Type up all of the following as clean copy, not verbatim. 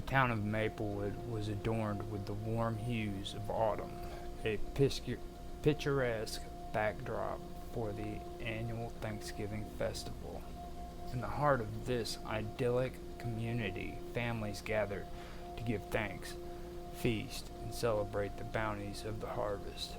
town of Maplewood was adorned with the warm hues of autumn, a picturesque backdrop for the annual Thanksgiving festival. In the heart of this idyllic community, families gathered to give thanks, feast, and celebrate the bounties of the harvest.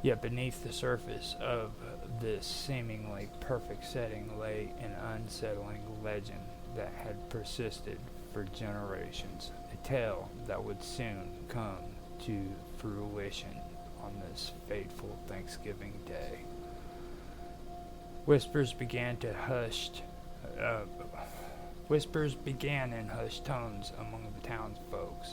Yet beneath the surface of this seemingly perfect setting lay an unsettling legend that had persisted for generations, a tale that would soon come to fruition on this fateful Thanksgiving day. Whispers began to hushed. Uh, Whispers began in hushed tones among the townsfolk,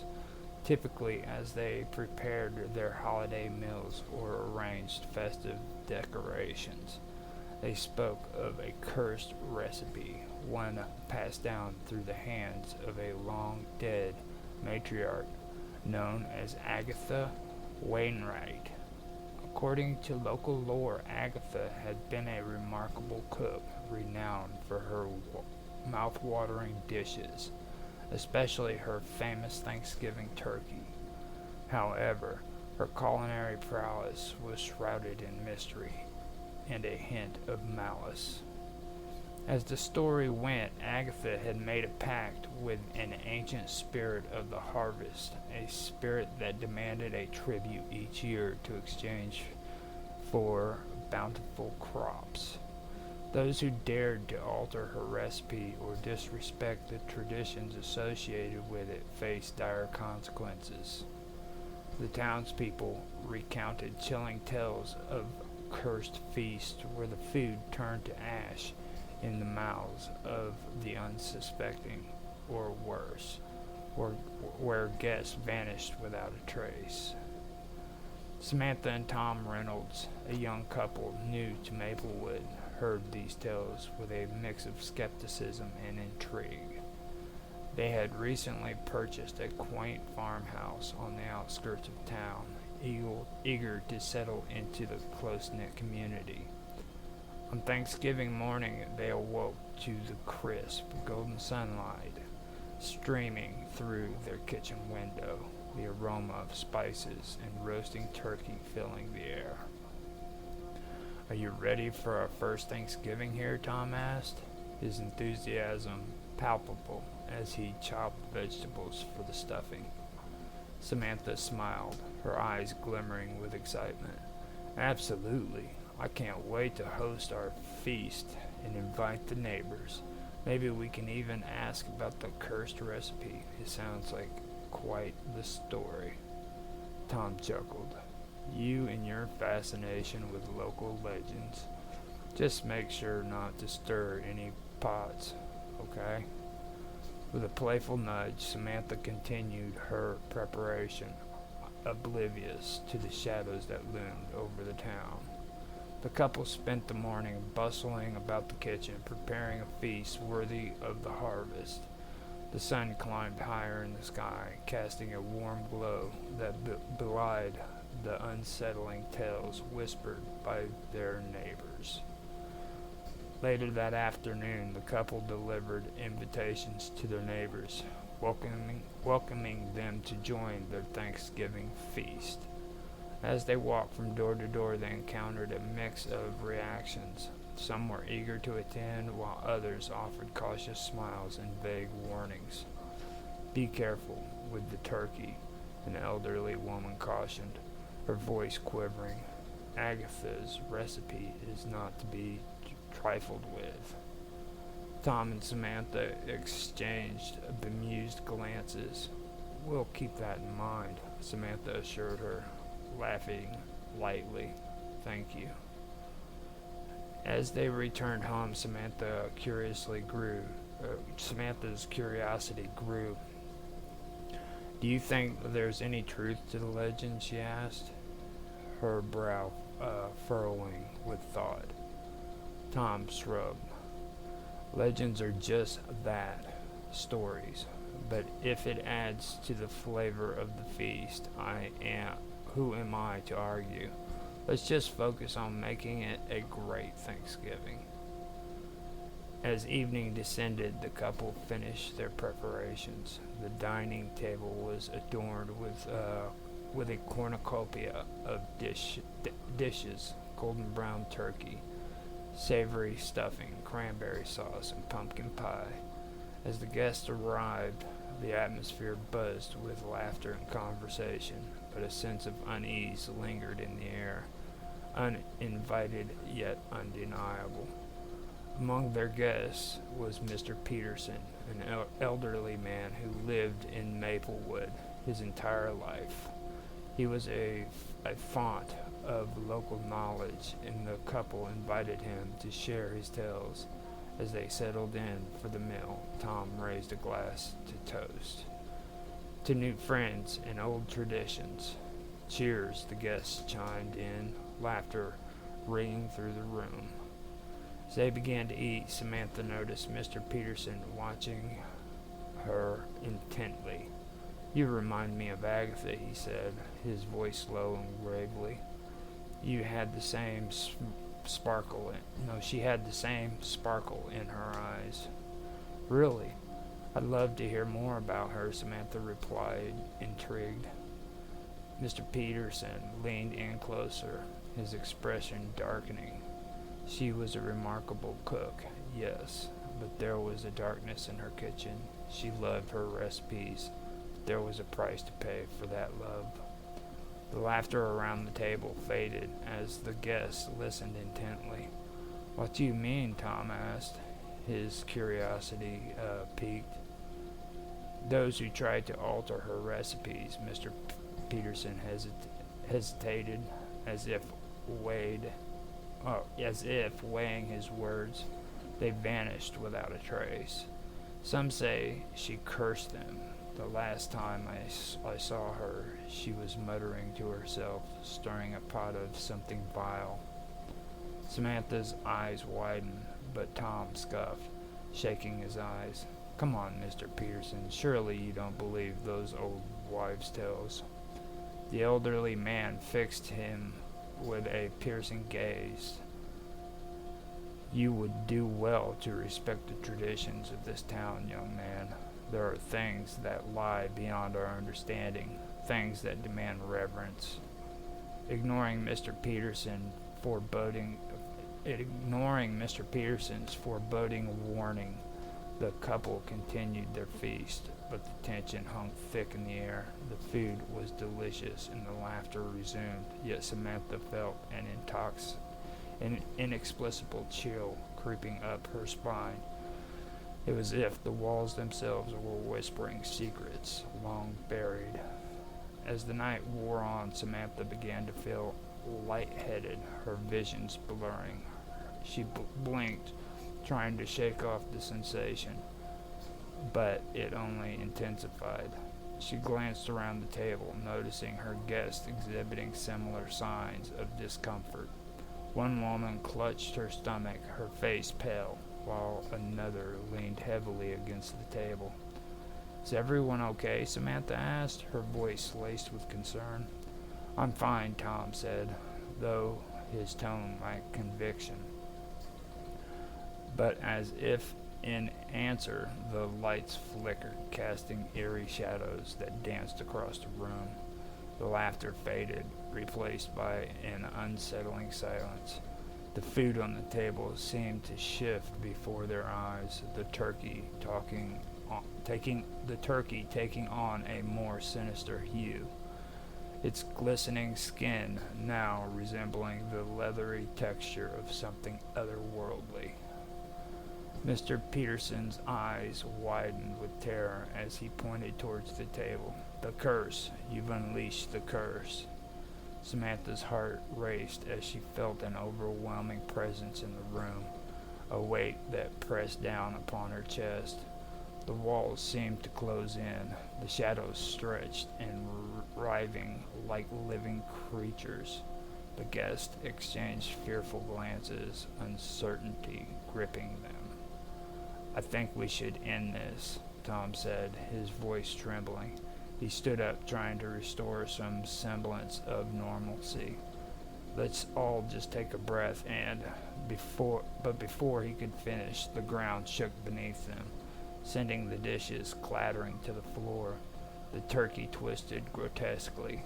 typically as they prepared their holiday meals or arranged festive decorations. They spoke of a cursed recipe, one passed down through the hands of a long dead matriarch known as Agatha Wainwright. According to local lore, Agatha had been a remarkable cook, renowned for her mouth-watering dishes, especially her famous Thanksgiving turkey. However, her culinary prowess was shrouded in mystery and a hint of malice. As the story went, Agatha had made a pact with an ancient spirit of the harvest, a spirit that demanded a tribute each year to exchange for bountiful crops. Those who dared to alter her recipe or disrespect the traditions associated with it faced dire consequences. The townspeople recounted chilling tales of cursed feasts where the food turned to ash in the mouths of the unsuspecting, or worse, or where guests vanished without a trace. Samantha and Tom Reynolds, a young couple new to Maplewood, heard these tales with a mix of skepticism and intrigue. They had recently purchased a quaint farmhouse on the outskirts of town, eager to settle into the close-knit community. On Thanksgiving morning, they awoke to the crisp, golden sunlight streaming through their kitchen window, the aroma of spices and roasting turkey filling the air. "Are you ready for our first Thanksgiving here?" Tom asked, his enthusiasm palpable as he chopped vegetables for the stuffing. Samantha smiled, her eyes glimmering with excitement. "Absolutely. I can't wait to host our feast and invite the neighbors. Maybe we can even ask about the cursed recipe. It sounds like quite the story." Tom chuckled. "You and your fascination with local legends. Just make sure not to stir any pots, okay?" With a playful nudge, Samantha continued her preparation, oblivious to the shadows that loomed over the town. The couple spent the morning bustling about the kitchen, preparing a feast worthy of the harvest. The sun climbed higher in the sky, casting a warm glow that belied the unsettling tales whispered by their neighbors. Later that afternoon, the couple delivered invitations to their neighbors, welcoming them to join their Thanksgiving feast. As they walked from door to door, they encountered a mix of reactions. Some were eager to attend, while others offered cautious smiles and vague warnings. "Be careful with the turkey," an elderly woman cautioned, her voice quivering. "Agatha's recipe is not to be trifled with." Tom and Samantha exchanged bemused glances. "We'll keep that in mind," Samantha assured her, laughing lightly. "Thank you." As they returned home, Samantha's curiosity grew. "Do you think there's any truth to the legend?" she asked, her brow furrowing with thought. Tom shrugged. "Legends are just that, stories. But if it adds to the flavor of the feast, who am I to argue? Let's just focus on making it a great Thanksgiving." As evening descended, the couple finished their preparations. The dining table was adorned with a cornucopia of dishes: golden brown turkey, savory stuffing, cranberry sauce, and pumpkin pie. As the guests arrived, the atmosphere buzzed with laughter and conversation, but a sense of unease lingered in the air, uninvited yet undeniable. Among their guests was Mr. Peterson, an elderly man who lived in Maplewood his entire life. He was a font of local knowledge, and the couple invited him to share his tales. As they settled in for the meal, Tom raised a glass to toast to new friends and old traditions. Cheers, the guests chimed in, laughter ringing through the room. As they began to eat, Samantha noticed Mr. Peterson watching her intently. "You remind me of Agatha," he said, his voice low and gravely. She had the same sparkle in her eyes. "Really? I'd love to hear more about her," Samantha replied, intrigued. Mr. Peterson leaned in closer, his expression darkening. "She was a remarkable cook, yes, but there was a darkness in her kitchen. She loved her recipes, but there was a price to pay for that love." The laughter around the table faded as the guests listened intently. "What do you mean?" Tom asked, his curiosity piqued. "Those who tried to alter her recipes," Mr. Peterson hesitated, as if weighing his words. "They vanished without a trace. Some say she cursed them. The last time I saw her, she was muttering to herself, stirring a pot of something vile." Samantha's eyes widened, but Tom scoffed, shaking his eyes. "Come on, Mr. Peterson, surely you don't believe those old wives' tales." The elderly man fixed him with a piercing gaze. "You would do well to respect the traditions of this town, young man. There are things that lie beyond our understanding, things that demand reverence." Ignoring Mr. Peterson's foreboding warning, the couple continued their feast, but the tension hung thick in the air. The food was delicious and the laughter resumed, yet Samantha felt an inexplicable chill creeping up her spine. It was as if the walls themselves were whispering secrets long buried. As the night wore on, Samantha began to feel lightheaded, her visions blurring. She blinked, trying to shake off the sensation, but it only intensified. She glanced around the table, noticing her guests exhibiting similar signs of discomfort. One woman clutched her stomach, her face pale, while another leaned heavily against the table. "Is everyone okay?" Samantha asked, her voice laced with concern. "I'm fine," Tom said, though his tone lacked conviction. But as if in answer, the lights flickered, casting eerie shadows that danced across the room. The laughter faded, replaced by an unsettling silence. The food on the table seemed to shift before their eyes, the turkey taking on a more sinister hue, its glistening skin now resembling the leathery texture of something otherworldly. Mr. Peterson's eyes widened with terror as he pointed towards the table. "The curse! You've unleashed the curse!" Samantha's heart raced as she felt an overwhelming presence in the room, a weight that pressed down upon her chest. The walls seemed to close in, the shadows stretched and writhing like living creatures. The guests exchanged fearful glances, uncertainty gripping them. "I think we should end this," Tom said, his voice trembling. He stood up, trying to restore some semblance of normalcy. "Let's all just take a breath and..." before he could finish, the ground shook beneath them, sending the dishes clattering to the floor. The turkey twisted grotesquely,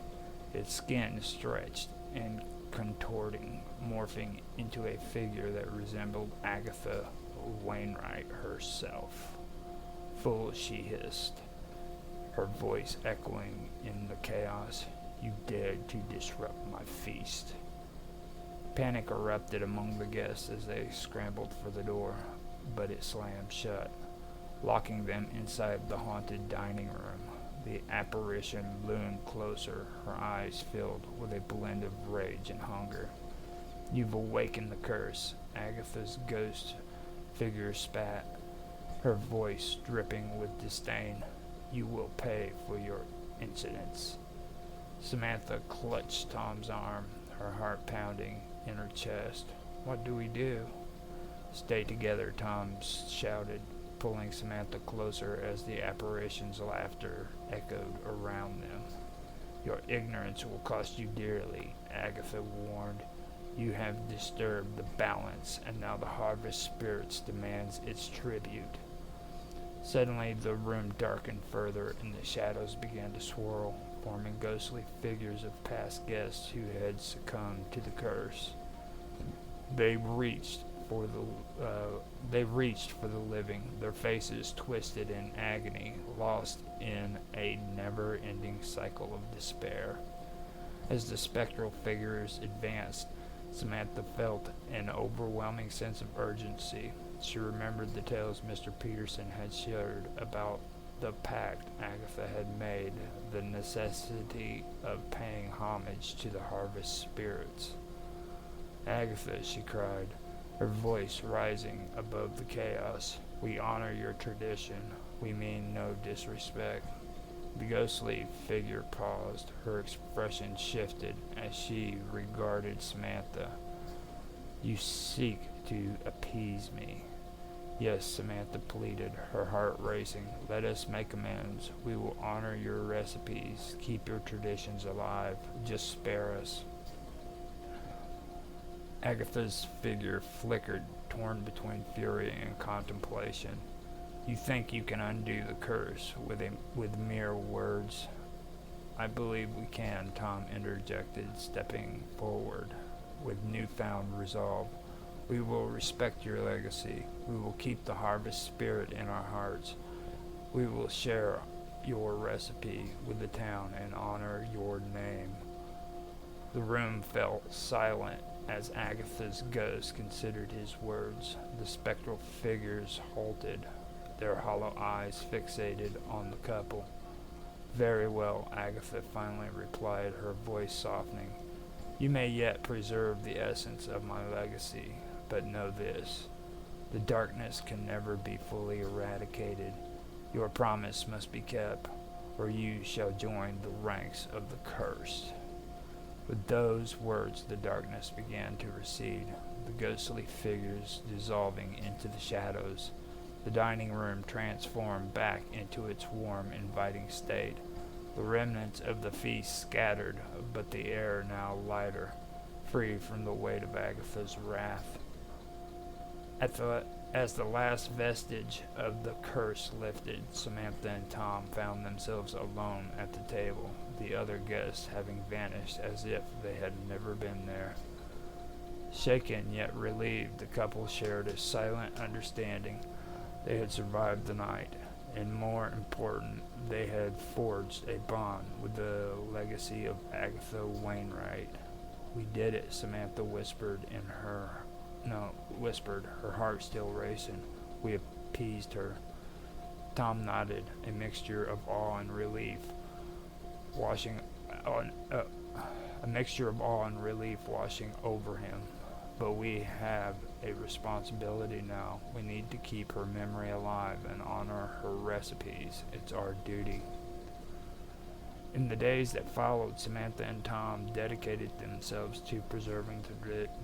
its skin stretched and contorting, morphing into a figure that resembled Agatha Wainwright herself. "Fool," she hissed, her voice echoing in the chaos. "You dared to disrupt my feast." Panic erupted among the guests as they scrambled for the door, but it slammed shut, locking them inside the haunted dining room. The apparition loomed closer, her eyes filled with a blend of rage and hunger. "You've awakened the curse," Agatha's ghost figure spat, her voice dripping with disdain. "You will pay for your insolence." Samantha clutched Tom's arm, her heart pounding in her chest. "What do we do?" "Stay together," Tom shouted, pulling Samantha closer as the apparition's laughter echoed around them. "Your ignorance will cost you dearly," Agatha warned. "You have disturbed the balance, and now the harvest spirits demands its tribute." Suddenly the room darkened further, and the shadows began to swirl, forming ghostly figures of past guests who had succumbed to the curse. They reached for the living, their faces twisted in agony, lost in a never-ending cycle of despair. As the spectral figures advanced, Samantha felt an overwhelming sense of urgency. She remembered the tales Mr. Peterson had shared about the pact Agatha had made, the necessity of paying homage to the harvest spirits. "Agatha," she cried, her voice rising above the chaos, "we honor your tradition. We mean no disrespect." The ghostly figure paused. Her expression shifted as she regarded Samantha. "You seek to appease me." "Yes," Samantha pleaded, her heart racing. "Let us make amends. We will honor your recipes, keep your traditions alive. Just spare us." Agatha's figure flickered, torn between fury and contemplation. "You think you can undo the curse with mere words?" "I believe we can," Tom interjected, stepping forward with newfound resolve. "We will respect your legacy. We will keep the harvest spirit in our hearts. We will share your recipe with the town and honor your name." The room fell silent as Agatha's ghost considered his words. The spectral figures halted, their hollow eyes fixated on the couple. "Very well," Agatha finally replied, her voice softening. "You may yet preserve the essence of my legacy, but know this: the darkness can never be fully eradicated. Your promise must be kept, or you shall join the ranks of the cursed." With those words, the darkness began to recede, the ghostly figures dissolving into the shadows. The dining room transformed back into its warm, inviting state. The remnants of the feast scattered, but the air now lighter, free from the weight of Agatha's wrath. As the last vestige of the curse lifted, Samantha and Tom found themselves alone at the table, the other guests having vanished as if they had never been there. Shaken yet relieved, the couple shared a silent understanding. They had survived the night, and more important, they had forged a bond with the legacy of Agatha Wainwright. "We did it," Samantha whispered, her heart still racing. "We appeased her." Tom nodded, a mixture of awe and relief washing over him. "But we have a responsibility now. We need to keep her memory alive and honor her recipes. It's our duty." In the days that followed, Samantha and Tom dedicated themselves to preserving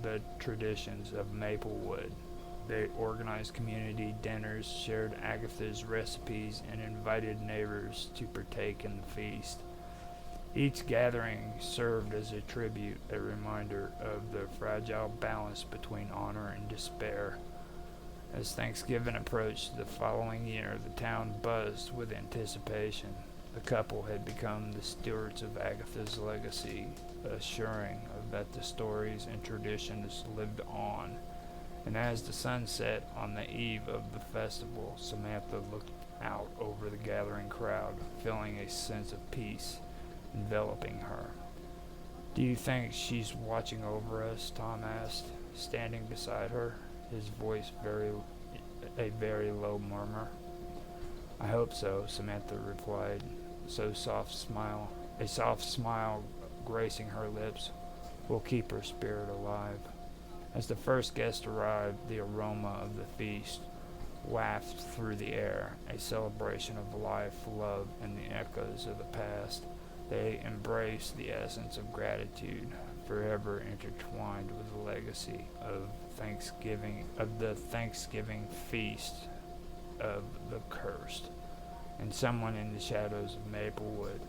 the traditions of Maplewood. They organized community dinners, shared Agatha's recipes, and invited neighbors to partake in the feast. Each gathering served as a tribute, a reminder of the fragile balance between honor and despair. As Thanksgiving approached the following year, the town buzzed with anticipation. The couple had become the stewards of Agatha's legacy, assuring that the stories and traditions lived on. And as the sun set on the eve of the festival, Samantha looked out over the gathering crowd, feeling a sense of peace enveloping her. "Do you think she's watching over us?" Tom asked, standing beside her, his voice a very low murmur. "I hope so," Samantha replied, a soft smile gracing her lips. "We'll keep her spirit alive." As the first guest arrived, the aroma of the feast wafted through the air, a celebration of life, love, and the echoes of the past. They embraced the essence of gratitude, forever intertwined with the legacy of the Thanksgiving feast of the cursed. And somewhere in the shadows of Maplewood,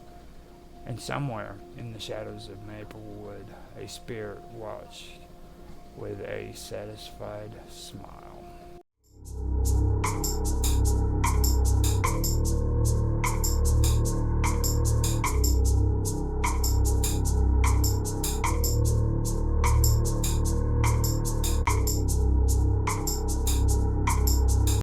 a spirit watched with a satisfied smile.